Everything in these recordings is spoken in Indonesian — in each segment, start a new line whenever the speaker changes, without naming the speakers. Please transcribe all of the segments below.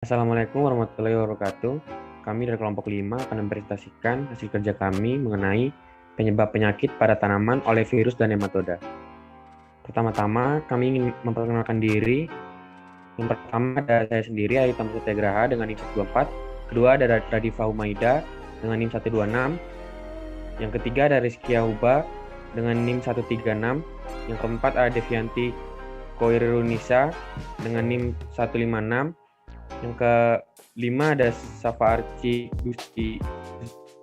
Assalamualaikum warahmatullahi wabarakatuh. Kami dari kelompok 5 akan mempresentasikan hasil kerja kami mengenai penyebab penyakit pada tanaman oleh virus dan nematoda. Pertama-tama, kami ingin memperkenalkan diri. Yang pertama ada saya sendiri, Ayu Setiagraha dengan NIM 124. Kedua ada Radifa Humaida dengan NIM 126. Yang ketiga ada Rizkia Huba dengan NIM 136. Yang keempat ada Devianti Koirunisa dengan NIM 156. Yang kelima ada Safa Arci Gusti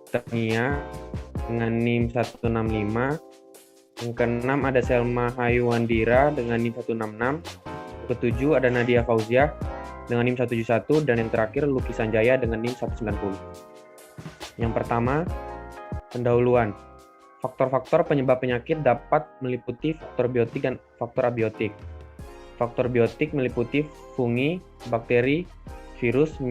Tania dengan NIM 165. Yang keenam ada Selma Hayuandira dengan NIM 166. Yang ketujuh ada Nadia Fauziah dengan NIM 171. Dan yang terakhir Luki Sanjaya dengan NIM 190. Yang pertama, pendahuluan. Faktor-faktor penyebab penyakit dapat meliputi faktor biotik dan faktor abiotik. Faktor biotik meliputi fungi, bakteri, virus,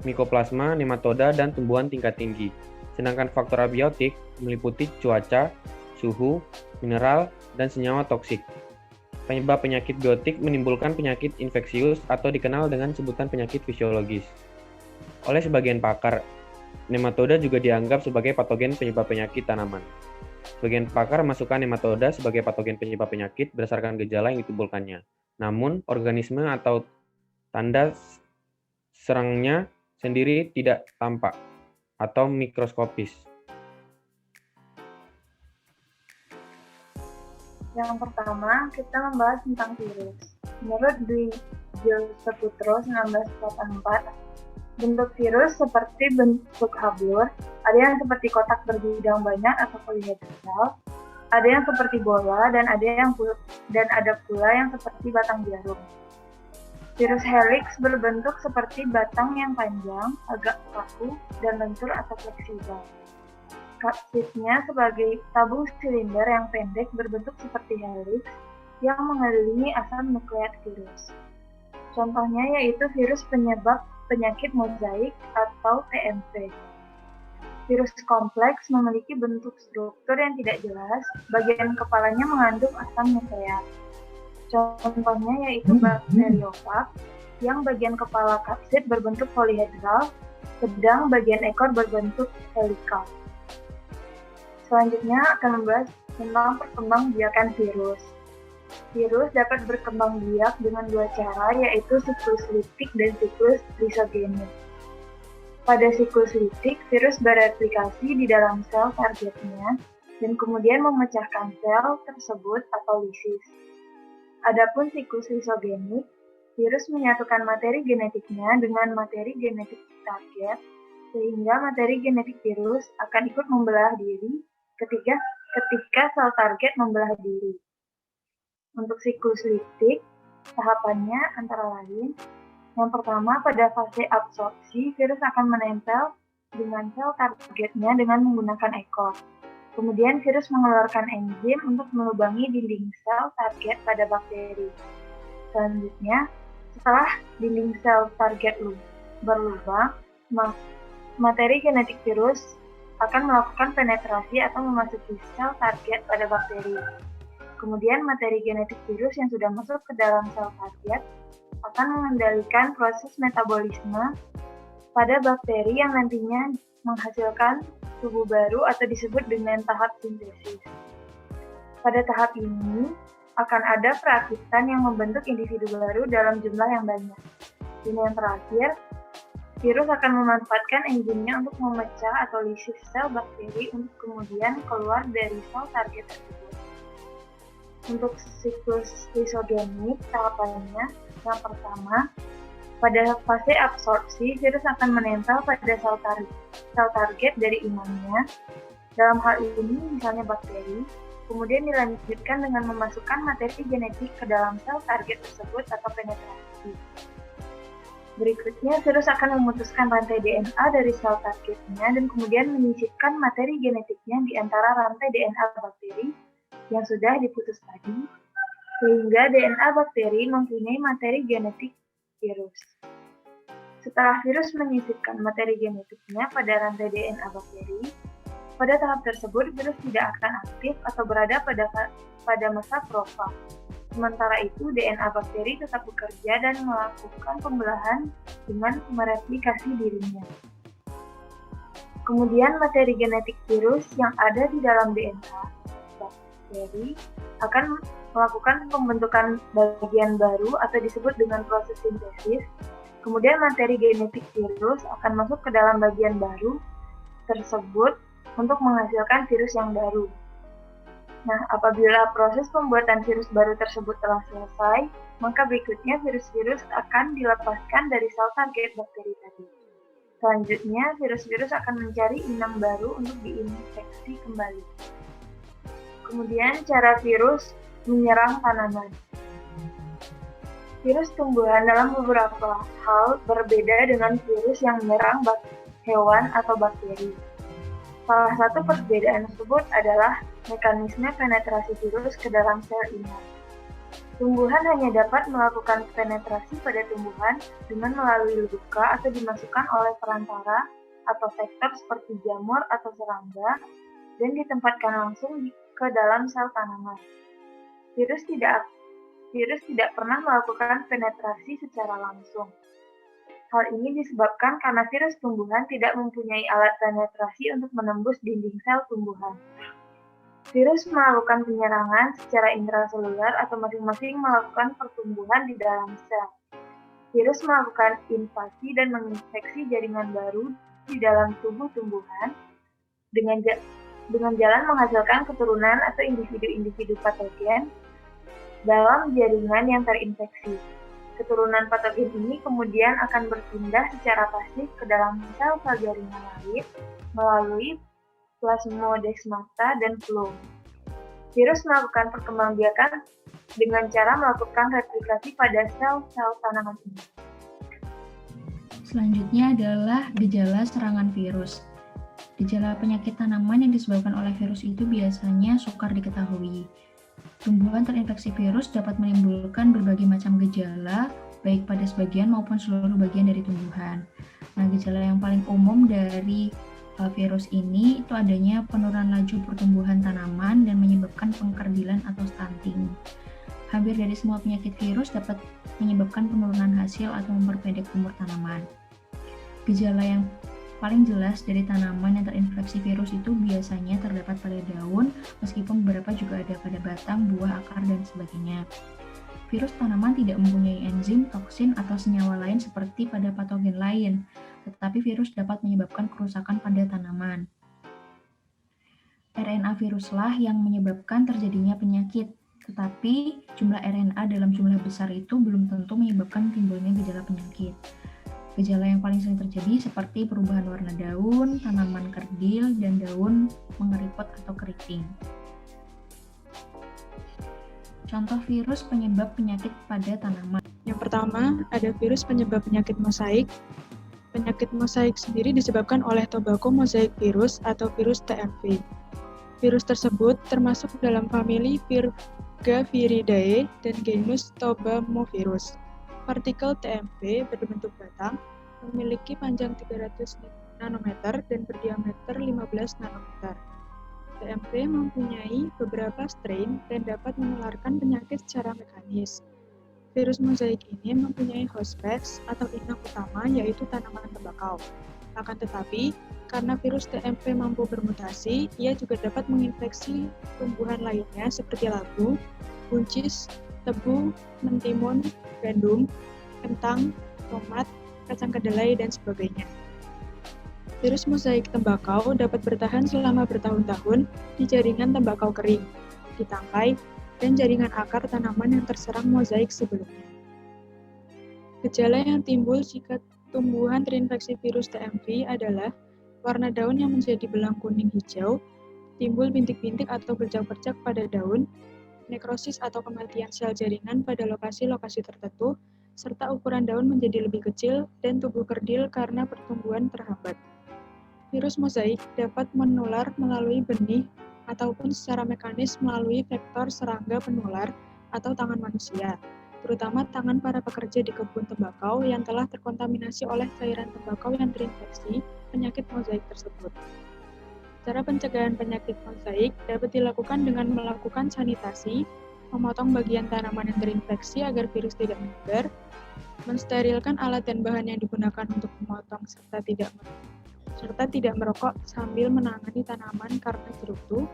mikoplasma, nematoda, dan tumbuhan tingkat tinggi. Sedangkan faktor abiotik meliputi cuaca, suhu, mineral, dan senyawa toksik. Penyebab penyakit biotik menimbulkan penyakit infeksius atau dikenal dengan sebutan penyakit fisiologis. Oleh sebagian pakar, nematoda juga dianggap sebagai patogen penyebab penyakit tanaman. Sebagian pakar masukkan nematoda sebagai patogen penyebab penyakit berdasarkan gejala yang ditimbulkannya. Namun, organisme atau tanda serangnya sendiri tidak tampak atau mikroskopis.
Yang pertama, kita membahas tentang virus. Menurut Dwi Saputro 1944, bentuk virus seperti bentuk habur, ada yang seperti kotak berbidang banyak atau polihedral, ada yang seperti bola, dan ada pula yang seperti batang jarum. Virus helix berbentuk seperti batang yang panjang, agak kaku, dan lentur atau fleksibel. Kapsidnya sebagai tabung silinder yang pendek berbentuk seperti helix yang mengelilingi asam nukleat virus. Contohnya yaitu virus penyebab penyakit mozaik atau TMP. Virus kompleks memiliki bentuk struktur yang tidak jelas, bagian kepalanya mengandung asam nukleat. Contohnya yaitu bakteriophag, yang bagian kepala kapsid berbentuk polihedral, sedang bagian ekor berbentuk helikal. Selanjutnya akan membahas tentang perkembangbiakan virus. Virus dapat berkembang biak dengan dua cara, yaitu siklus litik dan siklus lisogenik. Pada siklus litik, virus bereplikasi di dalam sel targetnya dan kemudian memecahkan sel tersebut atau lisis. Adapun siklus lisogenik, virus menyatukan materi genetiknya dengan materi genetik target, sehingga materi genetik virus akan ikut membelah diri ketika sel target membelah diri. Untuk siklus litik, tahapannya antara lain, yang pertama, pada fase absorpsi, virus akan menempel dengan sel targetnya dengan menggunakan ekor. Kemudian virus mengeluarkan enzim untuk melubangi dinding sel target pada bakteri. Selanjutnya, setelah dinding sel target berlubang, materi genetik virus akan melakukan penetrasi atau memasuki sel target pada bakteri. Kemudian materi genetik virus yang sudah masuk ke dalam sel target akan mengendalikan proses metabolisme pada bakteri yang nantinya menghasilkan tubuh baru atau disebut dengan tahap sintesis. Pada tahap ini, akan ada perakitan yang membentuk individu baru dalam jumlah yang banyak. Dan yang terakhir, virus akan memanfaatkan enzimnya untuk memecah atau lisis sel bakteri untuk kemudian keluar dari sel target tersebut. Untuk siklus lisogenik, tahapannya yang pertama, pada fase absorpsi, virus akan menempel pada sel target dari inangnya. Dalam hal ini, misalnya bakteri, kemudian dilanjutkan dengan memasukkan materi genetik ke dalam sel target tersebut atau penetrasi. Berikutnya, virus akan memutuskan rantai DNA dari sel targetnya dan kemudian menyisipkan materi genetiknya di antara rantai DNA bakteri yang sudah diputus tadi, sehingga DNA bakteri mempunyai materi genetik virus. Setelah virus menyisipkan materi genetiknya pada rantai DNA bakteri, pada tahap tersebut virus tidak akan aktif atau berada pada masa profag. Sementara itu, DNA bakteri tetap bekerja dan melakukan pembelahan dengan mereplikasi dirinya. Kemudian materi genetik virus yang ada di dalam DNA bakteri akan melakukan pembentukan bagian baru atau disebut dengan proses sintesis. Kemudian materi genetik virus akan masuk ke dalam bagian baru tersebut untuk menghasilkan virus yang baru. Nah, apabila proses pembuatan virus baru tersebut telah selesai, maka berikutnya virus-virus akan dilepaskan dari sel target bakteri tadi. Selanjutnya, virus-virus akan mencari inang baru untuk diinfeksi kembali. Kemudian, cara virus menyerang tanaman. Virus tumbuhan dalam beberapa hal berbeda dengan virus yang menyerang hewan atau bakteri. Salah satu perbedaan tersebut adalah mekanisme penetrasi virus ke dalam sel inang. Tumbuhan hanya dapat melakukan penetrasi pada tumbuhan dengan melalui luka atau dimasukkan oleh perantara atau vektor seperti jamur atau serangga dan ditempatkan langsung ke dalam sel tanaman. Virus tidak pernah melakukan penetrasi secara langsung. Hal ini disebabkan karena virus tumbuhan tidak mempunyai alat penetrasi untuk menembus dinding sel tumbuhan. Virus melakukan penyerangan secara intraseluler atau masing-masing melakukan pertumbuhan di dalam sel. Virus melakukan invasi dan menginfeksi jaringan baru di dalam tubuh tumbuhan dengan jalan menghasilkan keturunan atau individu-individu patogen dalam jaringan yang terinfeksi. Keturunan patogen ini kemudian akan berpindah secara pasif ke dalam sel-sel jaringan lain melalui plasmodesmata dan flow. Virus melakukan perkembangbiakan dengan cara melakukan replikasi pada sel-sel tanaman ini.
Selanjutnya adalah gejala serangan virus. Gejala penyakit tanaman yang disebabkan oleh virus itu biasanya sukar diketahui. Tumbuhan terinfeksi virus dapat menimbulkan berbagai macam gejala, baik pada sebagian maupun seluruh bagian dari tumbuhan. Nah, gejala yang paling umum dari virus ini itu adanya penurunan laju pertumbuhan tanaman dan menyebabkan pengkerdilan atau stunting. Hampir dari semua penyakit virus dapat menyebabkan penurunan hasil atau memperpendek umur tanaman. Gejala yang paling jelas dari tanaman yang terinfeksi virus itu biasanya terdapat pada daun, meskipun beberapa juga ada pada batang, buah, akar, dan sebagainya. Virus tanaman tidak mempunyai enzim, toksin, atau senyawa lain seperti pada patogen lain, tetapi virus dapat menyebabkan kerusakan pada tanaman. RNA viruslah yang menyebabkan terjadinya penyakit, tetapi jumlah RNA dalam jumlah besar itu belum tentu menyebabkan timbulnya gejala penyakit. Gejala yang paling sering terjadi seperti perubahan warna daun, tanaman kerdil, dan daun mengeriput atau keriting. Contoh virus penyebab penyakit pada tanaman.
Yang pertama, ada virus penyebab penyakit mosaik. Penyakit mosaik sendiri disebabkan oleh tobacco mosaic virus atau virus TMV. Virus tersebut termasuk dalam famili Virgaviridae dan genus Tobamovirus. Partikel TMV berbentuk batang, memiliki panjang 300 nanometer dan berdiameter 15 nanometer. TMV mempunyai beberapa strain dan dapat menularkan penyakit secara mekanis. Virus mosaik ini mempunyai host species atau inang utama yaitu tanaman tembakau. Akan tetapi, karena virus TMV mampu bermutasi, ia juga dapat menginfeksi tumbuhan lainnya seperti labu, buncis, tebu, mentimun, gandum, kentang, tomat, kacang kedelai, dan sebagainya. Virus mosaik tembakau dapat bertahan selama bertahun-tahun di jaringan tembakau kering, di tangkai, dan jaringan akar tanaman yang terserang mosaik sebelumnya. Gejala yang timbul jika tumbuhan terinfeksi virus TMV adalah warna daun yang menjadi belang kuning hijau, timbul bintik-bintik atau bercak-bercak pada daun, nekrosis atau kematian sel jaringan pada lokasi-lokasi tertentu, serta ukuran daun menjadi lebih kecil dan tubuh kerdil karena pertumbuhan terhambat. Virus mosaik dapat menular melalui benih ataupun secara mekanis melalui vektor serangga penular atau tangan manusia, terutama tangan para pekerja di kebun tembakau yang telah terkontaminasi oleh cairan tembakau yang terinfeksi penyakit mosaik tersebut. Cara pencegahan penyakit mosaik dapat dilakukan dengan melakukan sanitasi, memotong bagian tanaman yang terinfeksi agar virus tidak menyebar, mensterilkan alat dan bahan yang digunakan untuk memotong serta tidak merokok sambil menangani tanaman karena cerutu,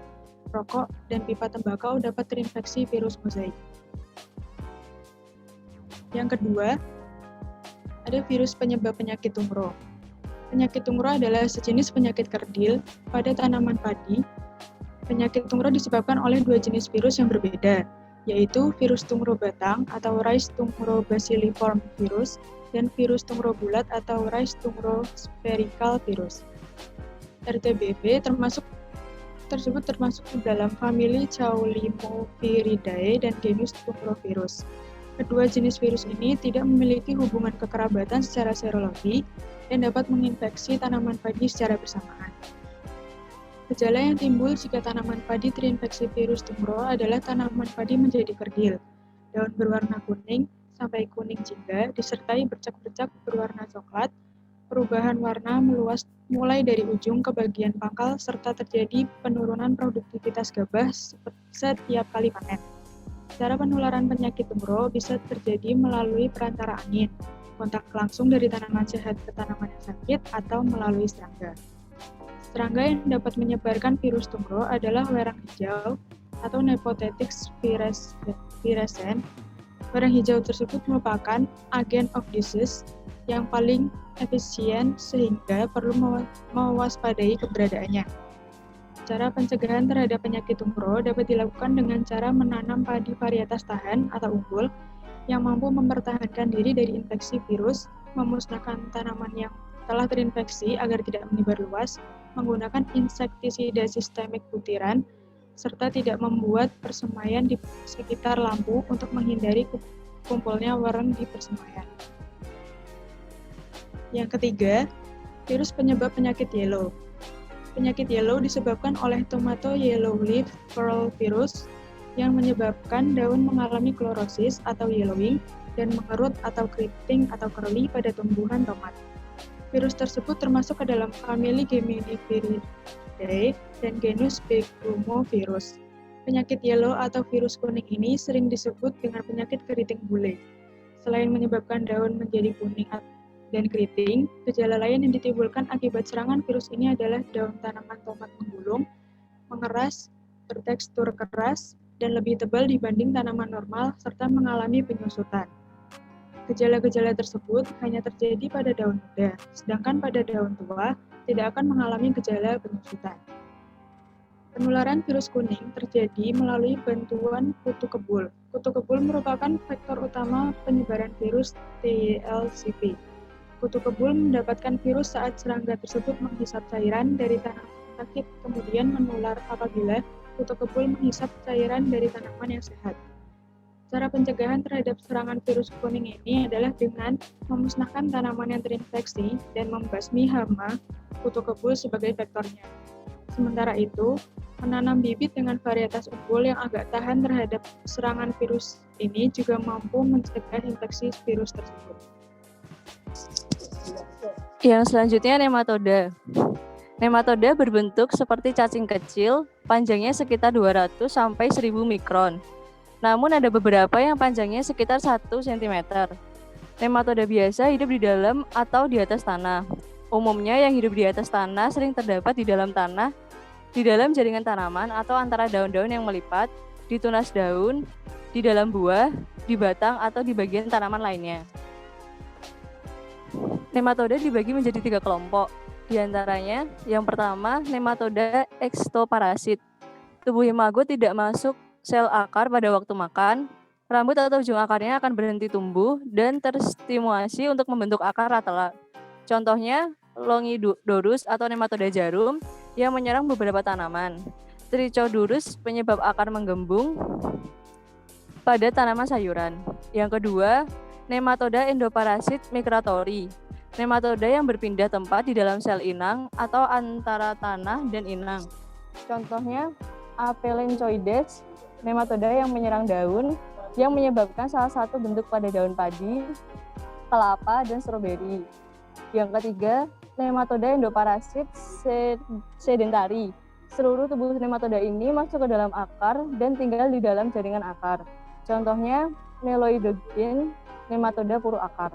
rokok, dan pipa tembakau dapat terinfeksi virus mozaik. Yang kedua, ada virus penyebab penyakit tungro. Penyakit tungro adalah sejenis penyakit kerdil pada tanaman padi. Penyakit tungro disebabkan oleh dua jenis virus yang berbeda, yaitu virus tungro batang atau Rhizostungro tungro bacilliform virus dan virus tungro bulat atau Rhizostungro spherical virus. RTBV tersebut termasuk dalam famili Caulimoviridae dan genus Tungrovirus. Kedua jenis virus ini tidak memiliki hubungan kekerabatan secara serologi dan dapat menginfeksi tanaman padi secara bersamaan. Gejala yang timbul jika tanaman padi terinfeksi virus tungro adalah tanaman padi menjadi kerdil, daun berwarna kuning sampai kuning jingga, disertai bercak-bercak berwarna coklat, perubahan warna meluas mulai dari ujung ke bagian pangkal, serta terjadi penurunan produktivitas gabah setiap kali panen. Cara penularan penyakit tungro bisa terjadi melalui perantara angin, kontak langsung dari tanaman sehat ke tanaman yang sakit, atau melalui serangga. Serangga yang dapat menyebarkan virus tungro adalah werang hijau atau Nepothetyx virescens. Werang hijau tersebut merupakan agen of disease yang paling efisien sehingga perlu mewaspadai keberadaannya. Cara pencegahan terhadap penyakit tungro dapat dilakukan dengan cara menanam padi varietas tahan atau unggul yang mampu mempertahankan diri dari infeksi virus, memusnahkan tanaman yang telah terinfeksi agar tidak menyebar luas, menggunakan insektisida sistemik butiran, serta tidak membuat persemaian di sekitar lampu untuk menghindari kumpulnya wareng di persemaian. Yang ketiga, virus penyebab penyakit yellow. Penyakit yellow disebabkan oleh tomato yellow leaf curl virus yang menyebabkan daun mengalami klorosis atau yellowing dan mengerut atau keriting atau curly pada tumbuhan tomat. Virus tersebut termasuk ke dalam famili Geminiviridae dan genus Beglumovirus. Penyakit yellow atau virus kuning ini sering disebut dengan penyakit keriting bule. Selain menyebabkan daun menjadi kuning dan keriting, gejala lain yang ditimbulkan akibat serangan virus ini adalah daun tanaman tomat menggulung, mengeras, bertekstur keras, dan lebih tebal dibanding tanaman normal, serta mengalami penyusutan. Gejala-gejala tersebut hanya terjadi pada daun muda, sedangkan pada daun tua tidak akan mengalami gejala penyusutan. Penularan virus kuning terjadi melalui bantuan kutu kebul. Kutu kebul merupakan faktor utama penyebaran virus TYLCP. Kutu kebul mendapatkan virus saat serangga tersebut menghisap cairan dari tanaman sakit, kemudian menular apabila kutu kebul menghisap cairan dari tanaman yang sehat. Cara pencegahan terhadap serangan virus kuning ini adalah dengan memusnahkan tanaman yang terinfeksi dan membasmi hama kutu kebul sebagai vektornya. Sementara itu, menanam bibit dengan varietas unggul yang agak tahan terhadap serangan virus ini juga mampu mencegah infeksi virus tersebut.
Yang selanjutnya nematoda. Nematoda berbentuk seperti cacing kecil, panjangnya sekitar 200 sampai 1000 mikron. Namun ada beberapa yang panjangnya sekitar 1 cm. Nematoda biasa hidup di dalam atau di atas tanah. Umumnya yang hidup di atas tanah sering terdapat di dalam tanah, di dalam jaringan tanaman atau antara daun-daun yang melipat, di tunas daun, di dalam buah, di batang atau di bagian tanaman lainnya. Nematoda dibagi menjadi 3 kelompok. Di antaranya, yang pertama, nematoda ekstoparasit. Tubuh imago tidak masuk sel akar pada waktu makan. Rambut atau ujung akarnya akan berhenti tumbuh dan terstimulasi untuk membentuk akar ratela. Contohnya, Longidorus atau nematoda jarum yang menyerang beberapa tanaman. Trichodurus penyebab akar menggembung pada tanaman sayuran. Yang kedua, nematoda endoparasit migratori. Nematoda yang berpindah tempat di dalam sel inang atau antara tanah dan inang. Contohnya, Apelencoides, nematoda yang menyerang daun, yang menyebabkan salah satu bentuk pada daun padi, kelapa, dan stroberi. Yang ketiga, nematoda endoparasit sedentari. Seluruh tubuh nematoda ini masuk ke dalam akar dan tinggal di dalam jaringan akar. Contohnya, Meloidogen, nematoda puru akar.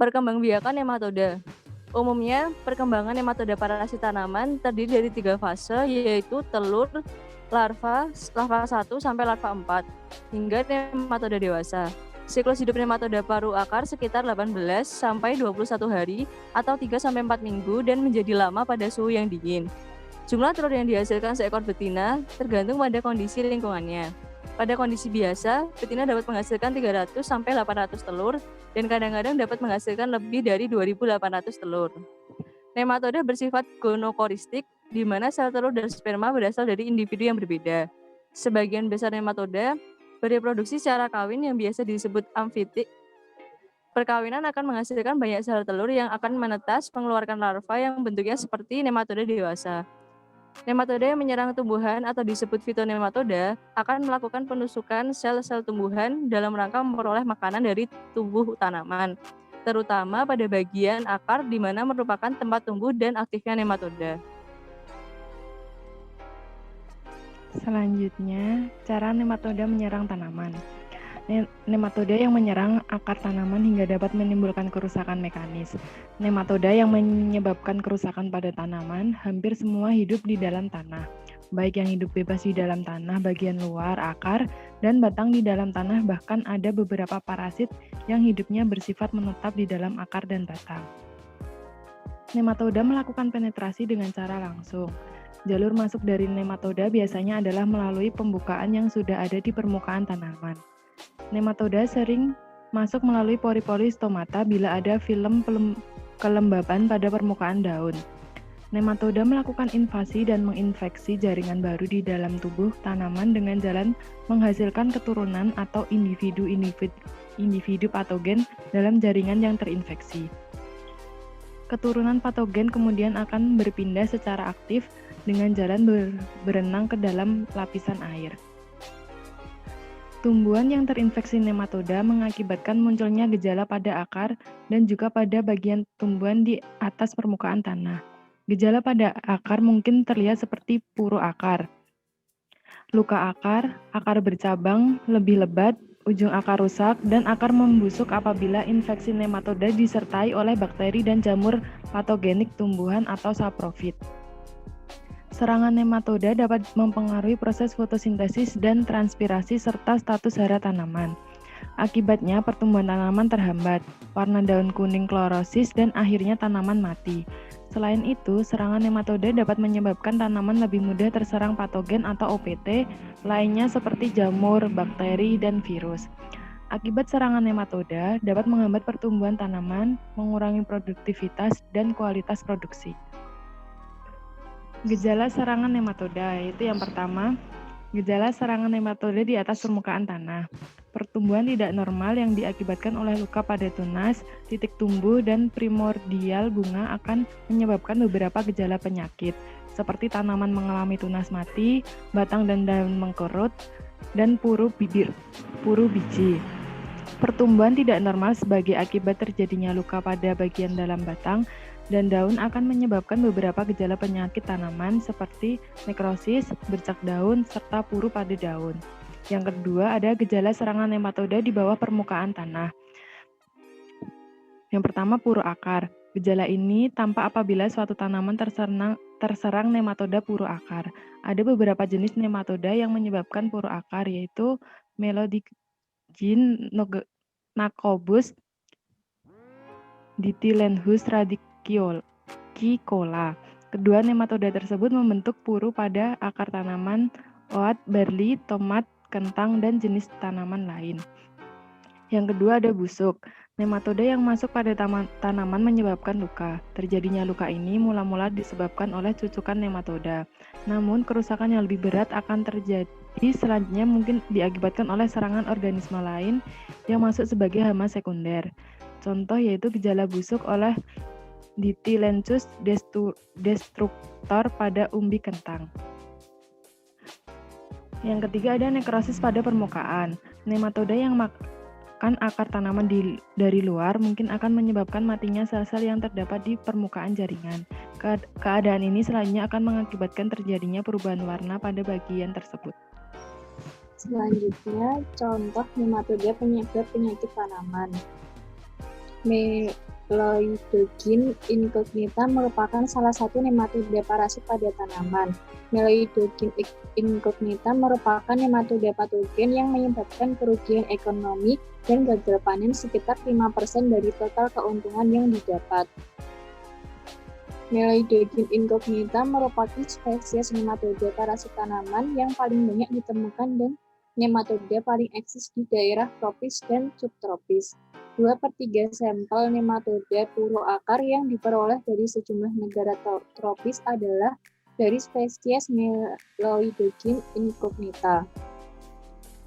Perkembangbiakan nematoda. Umumnya, perkembangan nematoda parasit tanaman terdiri dari 3 fase, yaitu telur, larva 1 sampai larva 4, hingga nematoda dewasa. Siklus hidup nematoda paru akar sekitar 18 sampai 21 hari atau 3 sampai 4 minggu dan menjadi lama pada suhu yang dingin. Jumlah telur yang dihasilkan seekor betina tergantung pada kondisi lingkungannya. Pada kondisi biasa, betina dapat menghasilkan 300 sampai 800 telur dan kadang-kadang dapat menghasilkan lebih dari 2.800 telur. Nematoda bersifat gonokoristik, di mana sel telur dan sperma berasal dari individu yang berbeda. Sebagian besar nematoda bereproduksi secara kawin yang biasa disebut amfitik. Perkawinan akan menghasilkan banyak sel telur yang akan menetas mengeluarkan larva yang bentuknya seperti nematoda dewasa. Nematoda yang menyerang tumbuhan atau disebut fitonematoda akan melakukan penusukan sel-sel tumbuhan dalam rangka memperoleh makanan dari tubuh tanaman, terutama pada bagian akar di mana merupakan tempat tumbuh dan aktifnya nematoda.
Selanjutnya, cara nematoda menyerang tanaman. Nematoda yang menyerang akar tanaman hingga dapat menimbulkan kerusakan mekanis. Nematoda yang menyebabkan kerusakan pada tanaman hampir semua hidup di dalam tanah, baik yang hidup bebas di dalam tanah bagian luar akar dan batang di dalam tanah, bahkan ada beberapa parasit yang hidupnya bersifat menetap di dalam akar dan batang. Nematoda melakukan penetrasi dengan cara langsung. Jalur masuk dari nematoda biasanya adalah melalui pembukaan yang sudah ada di permukaan tanaman. Nematoda sering masuk melalui pori-pori stomata bila ada film kelembaban pada permukaan daun. Nematoda melakukan invasi dan menginfeksi jaringan baru di dalam tubuh tanaman dengan jalan menghasilkan keturunan atau individu patogen dalam jaringan yang terinfeksi. Keturunan patogen kemudian akan berpindah secara aktif dengan jalan berenang ke dalam lapisan air. Tumbuhan yang terinfeksi nematoda mengakibatkan munculnya gejala pada akar dan juga pada bagian tumbuhan di atas permukaan tanah. Gejala pada akar mungkin terlihat seperti puru akar, luka akar, akar bercabang, lebih lebat, ujung akar rusak, dan akar membusuk apabila infeksi nematoda disertai oleh bakteri dan jamur patogenik tumbuhan atau saprofit. Serangan nematoda dapat mempengaruhi proses fotosintesis dan transpirasi serta status hara tanaman. Akibatnya, pertumbuhan tanaman terhambat, warna daun kuning klorosis, dan akhirnya tanaman mati. Selain itu, serangan nematoda dapat menyebabkan tanaman lebih mudah terserang patogen atau OPT lainnya seperti jamur, bakteri, dan virus. Akibat serangan nematoda dapat menghambat pertumbuhan tanaman, mengurangi produktivitas dan kualitas produksi. Gejala serangan nematoda, yaitu yang pertama, gejala serangan nematoda di atas permukaan tanah. Pertumbuhan tidak normal yang diakibatkan oleh luka pada tunas, titik tumbuh, dan primordial bunga akan menyebabkan beberapa gejala penyakit, seperti tanaman mengalami tunas mati, batang dan daun mengkerut, dan puru biji. Pertumbuhan tidak normal sebagai akibat terjadinya luka pada bagian dalam batang dan daun akan menyebabkan beberapa gejala penyakit tanaman seperti nekrosis, bercak daun, serta puru pada daun. Yang kedua, ada gejala serangan nematoda di bawah permukaan tanah. Yang pertama, puru akar. Gejala ini tampak apabila suatu tanaman terserang nematoda puru akar. Ada beberapa jenis nematoda yang menyebabkan puru akar, yaitu Meloidogen nacobus, Ditylenchus radicola. Kedua nematoda tersebut membentuk puru pada akar tanaman oat, barley, tomat, kentang, dan jenis tanaman lain. Yang kedua ada busuk. Nematoda yang masuk pada tanaman menyebabkan luka. Terjadinya luka ini mula-mula disebabkan oleh cucukan nematoda. Namun kerusakan yang lebih berat akan terjadi selanjutnya mungkin diakibatkan oleh serangan organisme lain yang masuk sebagai hama sekunder. Contoh yaitu gejala busuk oleh Ditylenchus destructor pada umbi kentang. Yang ketiga ada nekrosis pada permukaan. Nematoda menekan akar tanaman dari luar mungkin akan menyebabkan matinya sel-sel yang terdapat di permukaan jaringan. Keadaan ini selanjutnya akan mengakibatkan terjadinya perubahan warna pada bagian tersebut.
Selanjutnya, contoh nematoda penyebab penyakit tanaman. Meloidogin incognita merupakan salah satu nematoda parasit pada tanaman. Meloidogin incognita merupakan nematoda patogen yang menyebabkan kerugian ekonomi dan gagal panen sekitar 5% dari total keuntungan yang didapat. Meloidogin incognita merupakan spesies nematoda parasit tanaman yang paling banyak ditemukan dan nematoda paling eksis di daerah tropis dan subtropis. 2/3 sampel nematoda puru akar yang diperoleh dari sejumlah negara tropis adalah dari spesies Meloidogin incognita.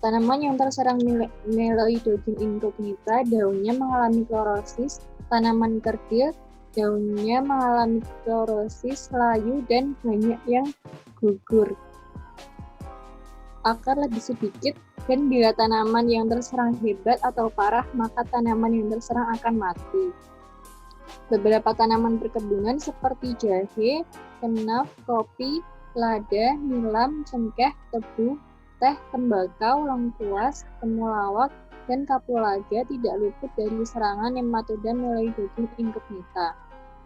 Tanaman yang terserang Meloidogin incognita daunnya mengalami klorosis, tanaman kerdil, daunnya mengalami klorosis, layu, dan banyak yang gugur. Akar lebih sedikit, dan bila tanaman yang terserang hebat atau parah, maka tanaman yang terserang akan mati. Beberapa tanaman perkebunan seperti jahe, kenaf, kopi, lada, nilam, cengkeh, tebu, teh, tembakau, lengkuas, temulawak, dan kapulaga tidak luput dari serangan nematoda Meloidogin incognita.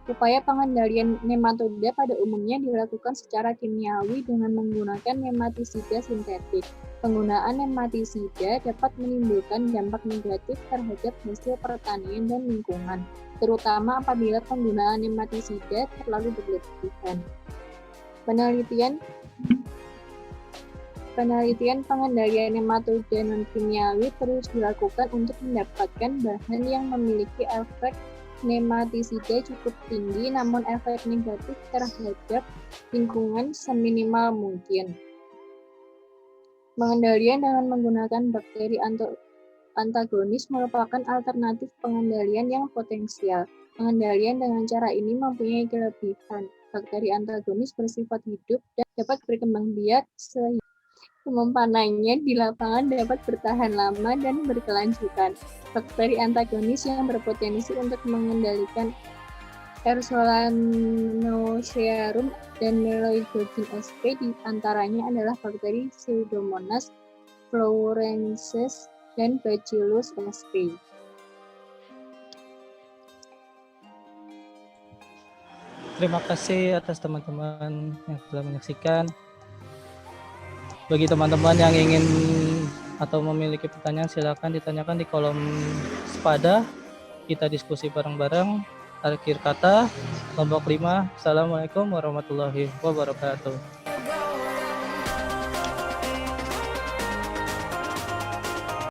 Upaya pengendalian nematoda pada umumnya dilakukan secara kimiawi dengan menggunakan nematisida sintetik. Penggunaan nematisida dapat menimbulkan dampak negatif terhadap hasil pertanian dan lingkungan, terutama apabila penggunaan nematisida terlalu berlebihan. Penelitian pengendalian nematoda non-kimiawi terus dilakukan untuk mendapatkan bahan yang memiliki efek nematisida cukup tinggi namun efek negatif terhadap lingkungan seminimal mungkin. Pengendalian dengan menggunakan bakteri antagonis merupakan alternatif pengendalian yang potensial. Pengendalian dengan cara ini mempunyai kelebihan. Bakteri antagonis bersifat hidup dan dapat berkembang biak sehingga pemampanannya di lapangan dapat bertahan lama dan berkelanjutan. Bakteri antagonis yang berpotensi untuk mengendalikan Ersolonocearum dan Meloidogin sp. di antaranya adalah bakteri Pseudomonas flourensis dan Bacillus sp.
Terima kasih atas teman-teman yang telah menyaksikan. Bagi teman-teman yang ingin atau memiliki pertanyaan, silakan ditanyakan di kolom sepada. Kita diskusi bareng-bareng. Akhir kata, kelompok 5. Assalamualaikum warahmatullahi wabarakatuh.